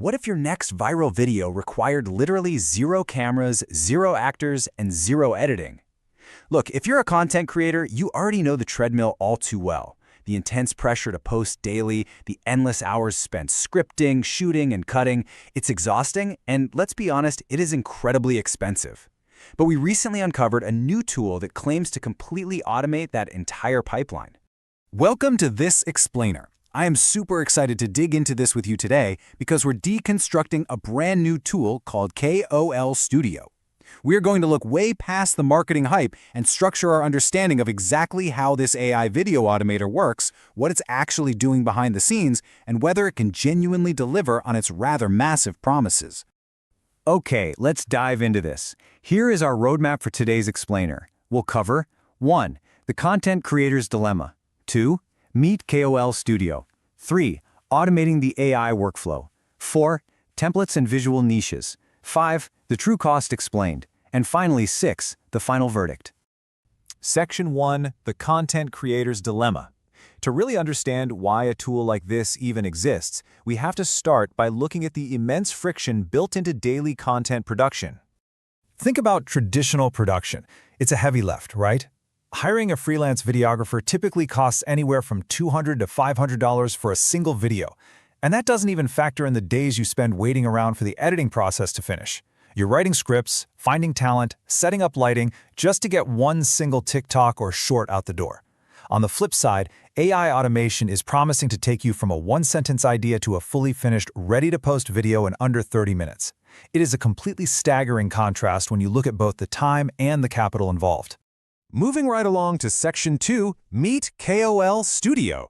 What if your next viral video required literally 0 cameras, 0 actors, and 0 editing? Look, if you're a content creator, you already know the treadmill all too well. The intense pressure to post daily, the endless hours spent scripting, shooting, and cutting. It's exhausting, and let's be honest, it is incredibly expensive. But we recently uncovered a new tool that claims to completely automate that entire pipeline. Welcome to This Explainer. I am super excited to dig into this with you today because we're deconstructing a brand new tool called KOL Studio. We're going to look way past the marketing hype and structure our understanding of exactly how this AI video automator works, what it's actually doing behind the scenes, and whether it can genuinely deliver on its rather massive promises. Okay, let's dive into this. Here is our roadmap for today's explainer. We'll cover 1. The content creator's dilemma. 2. Meet KOL Studio. 3. Automating the AI workflow. 4. Templates and visual niches. 5. The true cost explained. And finally 6. The final verdict. Section 1. The content creator's dilemma. To really understand why a tool like this even exists, we have to start by looking at the immense friction built into daily content production. Think about traditional production. It's a heavy lift, right? Hiring a freelance videographer typically costs anywhere from $200 to $500 for a single video, and that doesn't even factor in the days you spend waiting around for the editing process to finish. You're writing scripts, finding talent, setting up lighting, just to get one single TikTok or short out the door. On the flip side, AI automation is promising to take you from a one-sentence idea to a fully finished, ready-to-post video in under 30 minutes. It is a completely staggering contrast when you look at both the time and the capital involved. Moving right along to Section 2, Meet KOL Studio.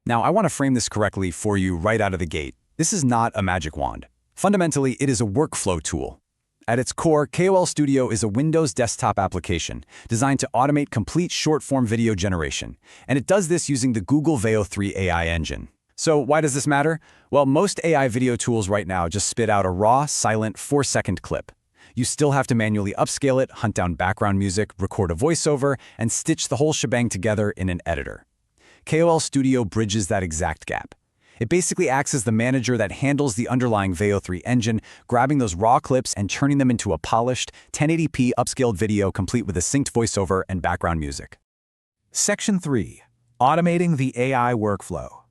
Now, I want to frame this correctly for you right out of the gate. This is not a magic wand. Fundamentally, it is a workflow tool. At its core, KOL Studio is a Windows desktop application designed to automate complete short-form video generation, and it does this using the Google Veo 3 AI engine. So why does this matter? Well, most AI video tools right now just spit out a raw, silent 4-second clip. You still have to manually upscale it, hunt down background music, record a voiceover, and stitch the whole shebang together in an editor. KOL Studio bridges that exact gap. It basically acts as the manager that handles the underlying Veo 3 engine, grabbing those raw clips and turning them into a polished, 1080p upscaled video complete with a synced voiceover and background music. Section 3. Automating the AI workflow.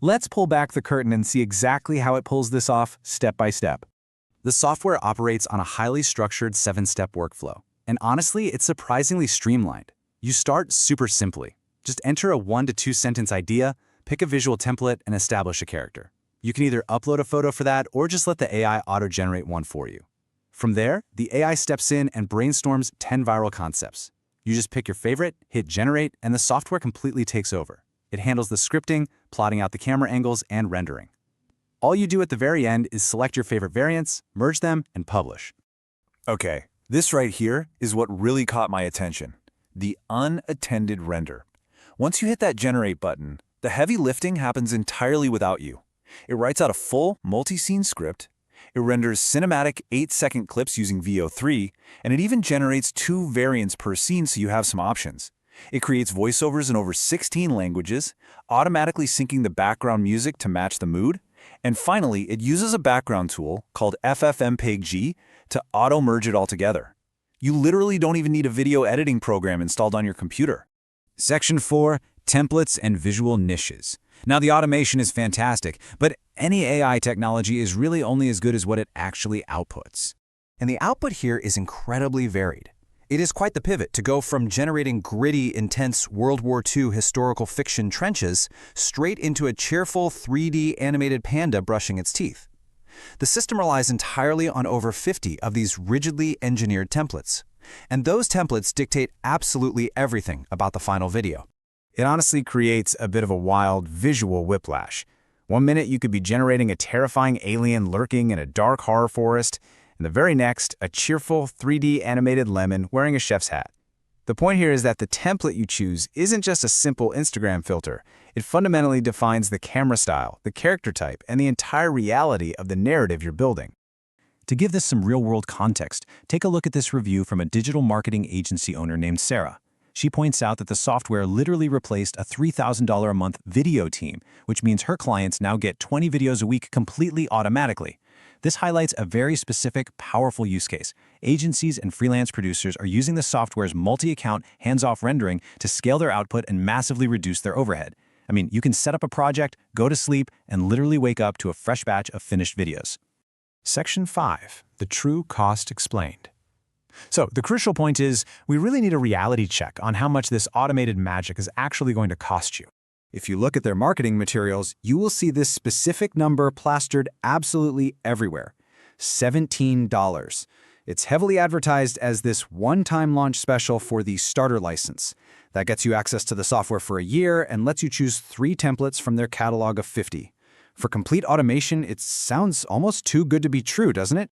Let's pull back the curtain and see exactly how it pulls this off step by step. The software operates on a highly structured 7-step workflow, and honestly, it's surprisingly streamlined. You start super simply. Just enter a 1 to 2 sentence idea, pick a visual template, and establish a character. You can either upload a photo for that or just let the AI auto-generate one for you. From there, the AI steps in and brainstorms 10 viral concepts. You just pick your favorite, hit generate, and the software completely takes over. It handles the scripting, plotting out the camera angles, and rendering. All you do at the very end is select your favorite variants, merge them, and publish. Okay, this right here is what really caught my attention. The unattended render. Once you hit that generate button, the heavy lifting happens entirely without you. It writes out a full, multi-scene script, it renders cinematic 8-second clips using Veo 3, and it even generates 2 variants per scene so you have some options. It creates voiceovers in over 16 languages, automatically syncing the background music to match the mood, and finally, it uses a background tool called FFmpeg to auto-merge it all together. You literally don't even need a video editing program installed on your computer. Section 4. Templates and visual niches. Now, the automation is fantastic, but any AI technology is really only as good as what it actually outputs. And the output here is incredibly varied. It is quite the pivot to go from generating gritty, intense World War II historical fiction trenches straight into a cheerful 3D animated panda brushing its teeth. The system relies entirely on over 50 of these rigidly engineered templates, and those templates dictate absolutely everything about the final video. It honestly creates a bit of a wild visual whiplash. One minute you could be generating a terrifying alien lurking in a dark horror forest, and the very next, a cheerful 3D animated lemon wearing a chef's hat. The point here is that the template you choose isn't just a simple Instagram filter. It fundamentally defines the camera style, the character type, and the entire reality of the narrative you're building. To give this some real-world context, take a look at this review from a digital marketing agency owner named Sarah. She points out that the software literally replaced a $3,000 a month video team, which means her clients now get 20 videos a week completely automatically. This highlights a very specific, powerful use case. Agencies and freelance producers are using the software's multi-account, hands-off rendering to scale their output and massively reduce their overhead. I mean, you can set up a project, go to sleep, and literally wake up to a fresh batch of finished videos. Section 5. The true cost explained. So, the crucial point is, we really need a reality check on how much this automated magic is actually going to cost you. If you look at their marketing materials, you will see this specific number plastered absolutely everywhere: $17. It's heavily advertised as this one-time launch special for the starter license. That gets you access to the software for a year and lets you choose 3 templates from their catalog of 50. For complete automation, it sounds almost too good to be true, doesn't it?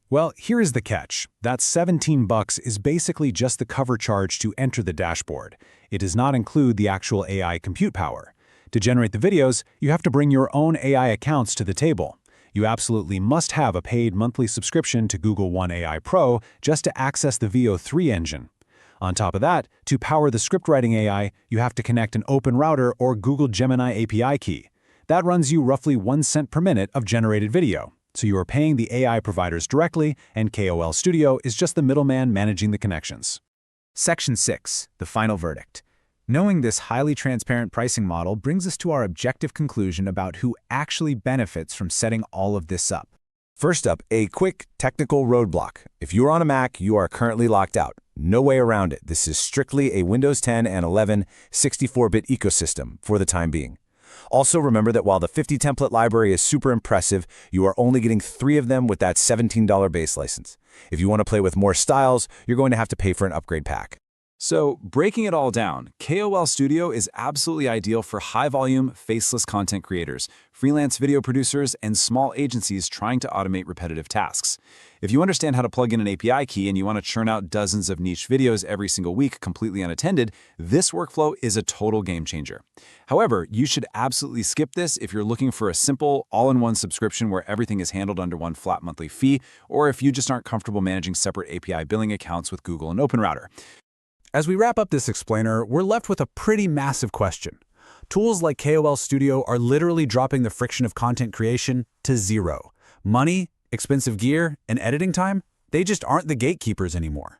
Well, here is the catch. That $17 is basically just the cover charge to enter the dashboard. It does not include the actual AI compute power. To generate the videos, you have to bring your own AI accounts to the table. You absolutely must have a paid monthly subscription to Google One AI Pro just to access the Veo 3 engine. On top of that, to power the script writing AI, you have to connect an Open Router or Google Gemini API key. That runs you roughly 1 cent per minute of generated video. So you are paying the AI providers directly, and KOL Studio is just the middleman managing the connections. Section 6, the final verdict. Knowing this highly transparent pricing model brings us to our objective conclusion about who actually benefits from setting all of this up. First up, a quick technical roadblock. If you are on a Mac, you are currently locked out. No way around it. This is strictly a Windows 10 and 11 64-bit ecosystem for the time being. Also, remember that while the 50 template library is super impressive, you are only getting 3 of them with that $17 base license. If you want to play with more styles, you're going to have to pay for an upgrade pack. So, breaking it all down, KOL Studio is absolutely ideal for high-volume, faceless content creators, freelance video producers, and small agencies trying to automate repetitive tasks. If you understand how to plug in an API key and you want to churn out dozens of niche videos every single week completely unattended, this workflow is a total game changer. However, you should absolutely skip this if you're looking for a simple, all-in-one subscription where everything is handled under one flat monthly fee, or if you just aren't comfortable managing separate API billing accounts with Google and Open Router. As we wrap up this explainer, we're left with a pretty massive question. Tools like KOL Studio are literally dropping the friction of content creation to 0. Money, expensive gear, and editing time, they just aren't the gatekeepers anymore.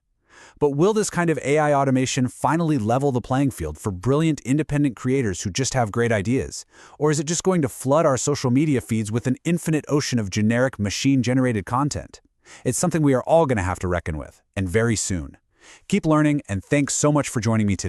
But will this kind of AI automation finally level the playing field for brilliant independent creators who just have great ideas? Or is it just going to flood our social media feeds with an infinite ocean of generic machine-generated content? It's something we are all going to have to reckon with, and very soon. Keep learning, and thanks so much for joining me today.